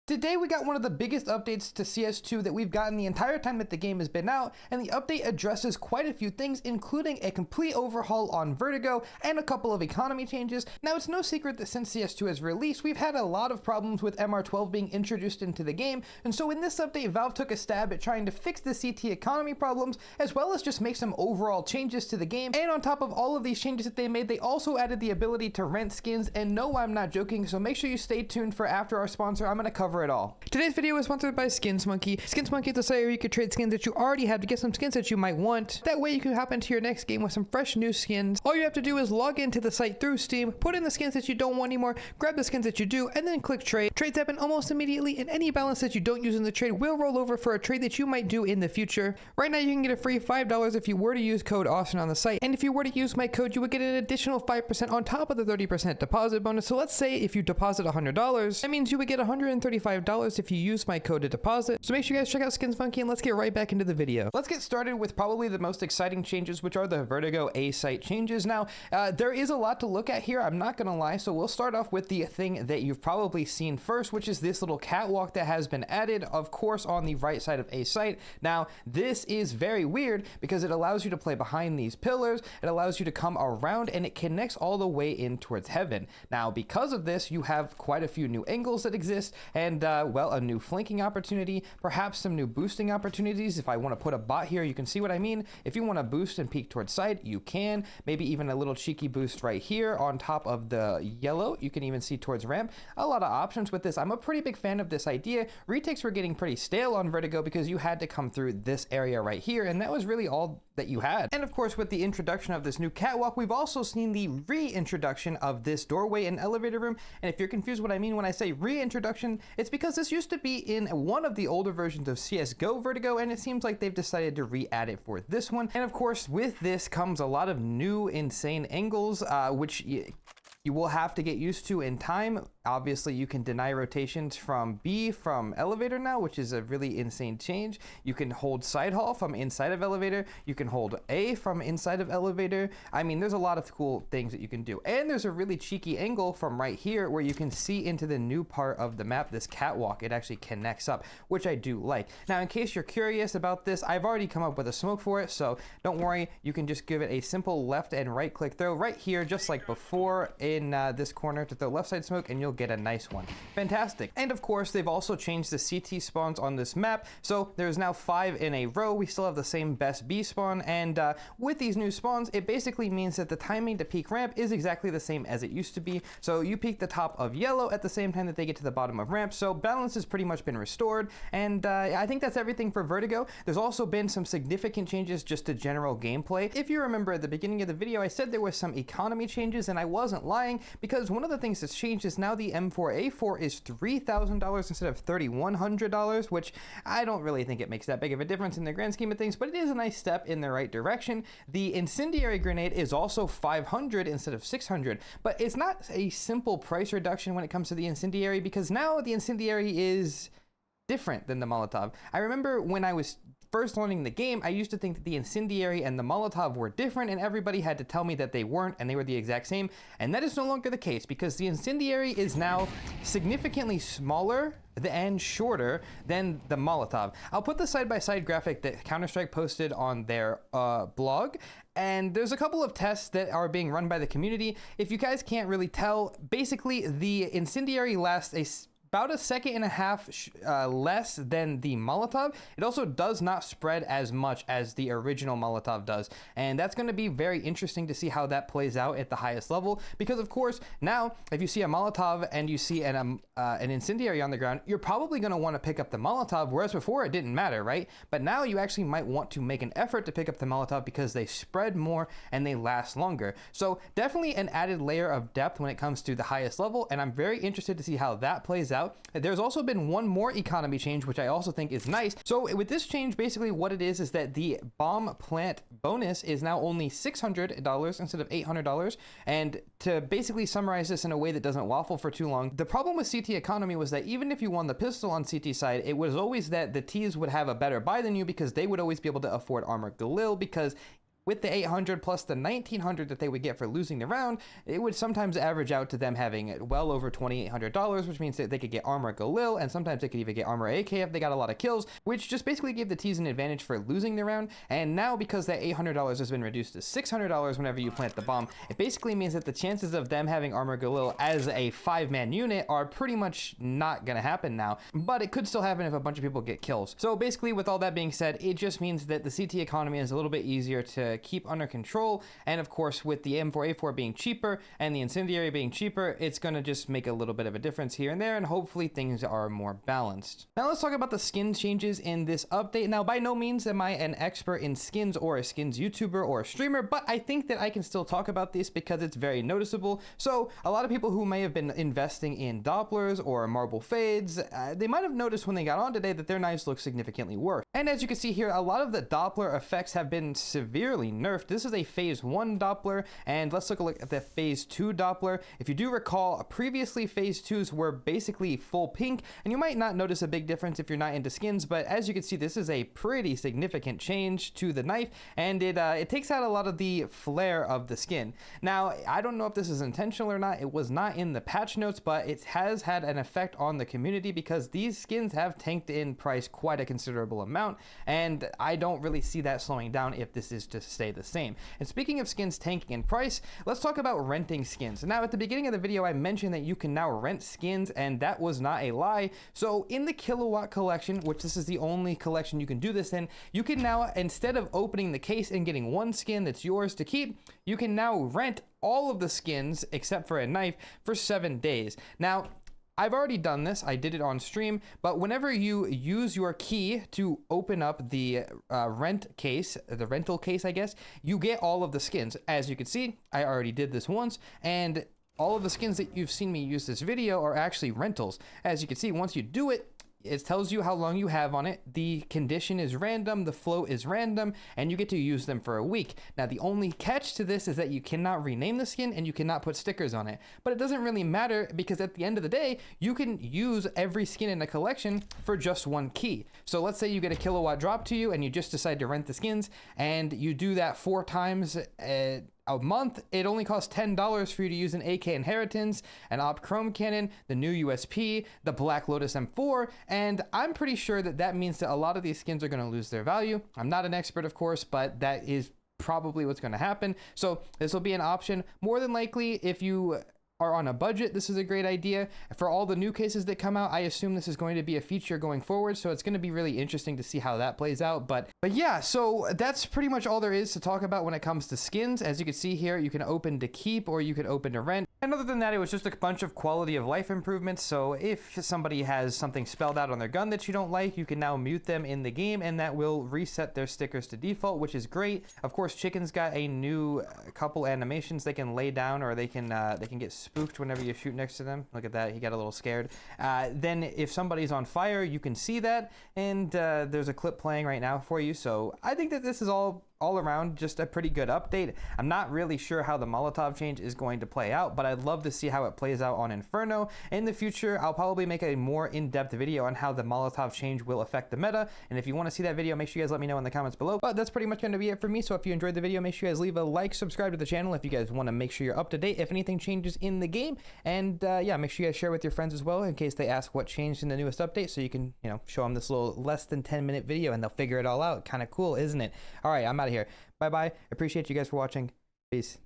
Today we got one of the biggest updates to CS2 that we've gotten the entire time that the game has been out, and the update addresses quite a few things, including a complete overhaul on Vertigo and a couple of economy changes. Now, it's no secret that since CS2 has released, we've had a lot of problems with MR12 being introduced into the game, and so in this update, Valve took a stab at trying to fix the CT economy problems, as well as just make some overall changes to the game. And on top of all of these changes that they made, they also added the ability to rent skins, and no, I'm not joking, so make sure you stay tuned for after our sponsor. I'm going to cover it all. Today's video is sponsored by SkinsMonkey. SkinsMonkey is a site where you could trade skins that you already have to get some skins that you might want. That way you can hop into your next game with some fresh new skins. All you have to do is log into the site through Steam, put in the skins that you don't want anymore, grab the skins that you do, and then click trade. Trades happen almost immediately, and any balance that you don't use in the trade will roll over for a trade that you might do in the future. Right now you can get a free $5 if you were to use code Austin on the site, and if you were to use my code, you would get an additional 5% on top of the 30% deposit bonus. So let's say if you deposit $100, that means you would get $135 if you use my code to deposit. So make sure you guys check out SkinsMonkey, and let's get right back into the video. Let's get started with probably the most exciting changes, which are the Vertigo A site changes. Now, there is a lot to look at here, I'm not gonna lie, so we'll start off with the thing that you've probably seen first, which is this little catwalk that has been added, of course, on the right side of A site. Now, this is very weird because it allows you to play behind these pillars, it allows you to come around, and it connects all the way in towards heaven. Now, because of this, you have quite a few new angles that exist, and well, a new flanking opportunity, perhaps some new boosting opportunities. If I want to put a bot here, you can see what I mean. If you want to boost and peek towards side, you can. Maybe even a little cheeky boost right here on top of the yellow. You can even see towards ramp. A lot of options with this. I'm a pretty big fan of this idea. Retakes were getting pretty stale on Vertigo because you had to come through this area right here, and that was really all that you had. And of course, with the introduction of this new catwalk, we've also seen the reintroduction of this doorway and elevator room. And if you're confused what I mean when I say reintroduction, it's because this used to be in one of the older versions of CSGO Vertigo, and it seems like they've decided to re-add it for this one. And of course, with this comes a lot of new insane angles, which you will have to get used to in time. Obviously, you can deny rotations from B from elevator now, which is a really insane change. You can hold side haul from inside of elevator. You can hold A from inside of elevator. I mean, there's a lot of cool things that you can do. And there's a really cheeky angle from right here where you can see into the new part of the map, this catwalk. It actually connects up, which I do like. Now, in case you're curious about this, I've already come up with a smoke for it, so don't worry. You can just give it a simple left and right click throw right here, just like before in this corner to throw left side smoke, and you'll get a nice one. Fantastic. And of course, they've also changed the CT spawns on this map, so there's now 5 in a row. We still have the same best B spawn, and with these new spawns, it basically means that the timing to peak ramp is exactly the same as it used to be. So you peak the top of yellow at the same time that they get to the bottom of ramp, so balance has pretty much been restored, and I think that's everything for Vertigo. There's also been some significant changes just to general gameplay. If you remember at the beginning of the video, I said there was some economy changes, and I wasn't lying, because one of the things that's changed is now the M4A4 is $3,000 instead of $3,100, which I don't really think it makes that big of a difference in the grand scheme of things, but it is a nice step in the right direction. The incendiary grenade is also $500 instead of $600, but it's not a simple price reduction when it comes to the incendiary, because now the incendiary is different than the Molotov. I remember when I was first learning the game, I used to think that the incendiary and the Molotov were different, and everybody had to tell me that they weren't, and they were the exact same, and that is no longer the case, because the incendiary is now significantly smaller and shorter than the Molotov. I'll put the side-by-side graphic that Counter-Strike posted on their blog, and there's a couple of tests that are being run by the community. If you guys can't really tell, basically the incendiary lasts about a second and a half less than the Molotov. It also does not spread as much as the original Molotov does, and that's going to be very interesting to see how that plays out at the highest level, because of course now if you see a Molotov and you see an incendiary on the ground, you're probably going to want to pick up the Molotov, whereas before it didn't matter, right? But now you actually might want to make an effort to pick up the Molotov because they spread more and they last longer. So definitely an added layer of depth when it comes to the highest level, and I'm very interested to see how that plays out. There's also been one more economy change, which I also think is nice. So with this change, basically what it is that the bomb plant bonus is now only $600 instead of $800. And to basically summarize this in a way that doesn't waffle for too long, the problem with CT economy was that even if you won the pistol on CT side, it was always that the Ts would have a better buy than you because they would always be able to afford armor Galil, because with the 800 plus the 1900 that they would get for losing the round, it would sometimes average out to them having well over $2,800, which means that they could get armor Galil, and sometimes they could even get armor AK if they got a lot of kills, which just basically gave the T's an advantage for losing the round. And now because that $800 has been reduced to $600 whenever you plant the bomb, it basically means that the chances of them having armor Galil as a 5-man unit are pretty much not gonna happen now, but it could still happen if a bunch of people get kills. So basically, with all that being said, it just means that the CT economy is a little bit easier to keep under control, and of course with the M4A4 being cheaper and the incendiary being cheaper, it's gonna just make a little bit of a difference here and there, and hopefully things are more balanced. Now let's talk about the skin changes in this update. Now by no means am I an expert in skins or a skins YouTuber or a streamer, but I think that I can still talk about this because it's very noticeable. So a lot of people who may have been investing in Dopplers or marble fades, they might have noticed when they got on today that their knives look significantly worse. And as you can see here, a lot of the Doppler effects have been severely nerfed. This is a phase 1 Doppler, and let's look at the phase 2 Doppler. If you do recall, previously phase 2s were basically full pink, and you might not notice a big difference if you're not into skins, but as you can see, this is a pretty significant change to the knife, and it takes out a lot of the flare of the skin. Now, I don't know if this is intentional or not. It was not in the patch notes, but it has had an effect on the community because these skins have tanked in price quite a considerable amount, and I don't really see that slowing down if this is to stay the same. And speaking of skins tanking in price, let's talk about renting skins. Now, at the beginning of the video, I mentioned that you can now rent skins, and that was not a lie. So in the Kilowatt collection, which this is the only collection you can do this in, you can now, instead of opening the case and getting one skin that's yours to keep, you can now rent all of the skins except for a knife for 7 days. Now, I've already done this, I did it on stream, but whenever you use your key to open up the rental case, I guess, you get all of the skins. As you can see, I already did this once, and all of the skins that you've seen me use this video are actually rentals. As you can see, once you do it, it tells you how long you have on it. The condition is random, the flow is random, and you get to use them for a week. Now, the only catch to this is that you cannot rename the skin and you cannot put stickers on it. But it doesn't really matter because at the end of the day, you can use every skin in a collection for just one key. So let's say you get a Kilowatt drop to you and you just decide to rent the skins, and you do that 4 times a month. It only costs $10 for you to use an AK Inheritance, an Op Chrome Cannon, the new USP, the Black Lotus M4, and I'm pretty sure that that means that a lot of these skins are going to lose their value. I'm not an expert, of course, but that is probably what's going to happen. So this will be an option. More than likely, if you are on a budget, this is a great idea. For all the new cases that come out, I assume this is going to be a feature going forward, so it's going to be really interesting to see how that plays out. But yeah, so that's pretty much all there is to talk about when it comes to skins. As you can see here, you can open to keep or you can open to rent. And other than that, it was just a bunch of quality of life improvements. So if somebody has something spelled out on their gun that you don't like, you can now mute them in the game, and that will reset their stickers to default, which is great. Of course, Chicken's got a new couple animations. They can lay down, or they can get spooked whenever you shoot next to them. Look at that, he got a little scared. Then if somebody's on fire, you can see that, and there's a clip playing right now for you. So I think that this is all around just a pretty good update. I'm not really sure how the Molotov change is going to play out, but I'd love to see how it plays out on Inferno. In the future, I'll probably make a more in-depth video on how the Molotov change will affect the meta, and if you want to see that video, make sure you guys let me know in the comments below. But that's pretty much going to be it for me, so if you enjoyed the video, make sure you guys leave a like, subscribe to the channel if you guys want to make sure you're up to date if anything changes in the game, and yeah, make sure you guys share with your friends as well in case they ask what changed in the newest update, so you can, you know, show them this little less than 10-minute video and they'll figure it all out. Kind of cool, isn't it? All right, I'm out of here. Bye bye. Appreciate you guys for watching. Peace.